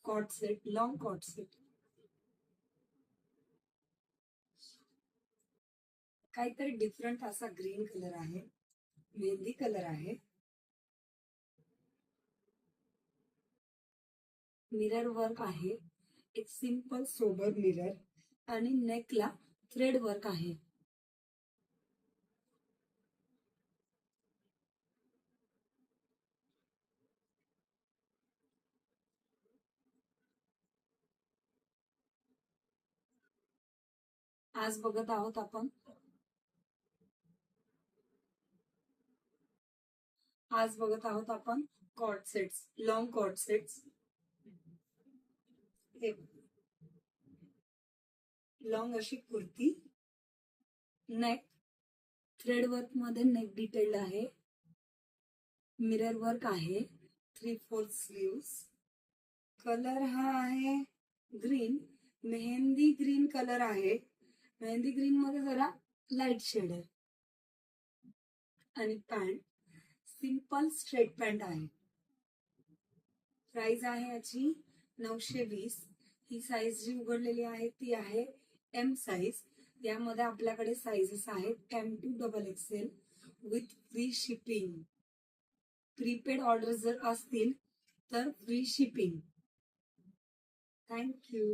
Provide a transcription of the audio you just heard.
Cot set, long co-ord set. काहीतरी different असा green colour आहे, मेहंदी कलर आहे. मिरर वर्क आहे, एक सिंपल सोबर मिरर आणि नेकला थ्रेड वर्क आहे. आज बघत आहोत आपण co-ord sets, long co-ord sets. Long अशी कुर्ती, नेक थ्रेड वर्क मध्ये नेक डिटेल्ड आहे, मिरर वर्क आहे, 3/4 स्लीव्स. कलर हा आहे ग्रीन, मेहंदी ग्रीन कलर आहे. मेहंदी ग्रीन मध्ये जरा लाईट शेड आहे. आणि पॅन्ट सिंपल स्ट्रेट पॅन्ट आहे. प्राइस आहे याची 920. ही साईज जी उघडलेली आहे ती आहे एम साईज. यामध्ये आपल्याकडे साईजेस आहेत M2XXL with free shipping. Prepaid order जर असतील तर फ्री शिपिंग. थँक्यू.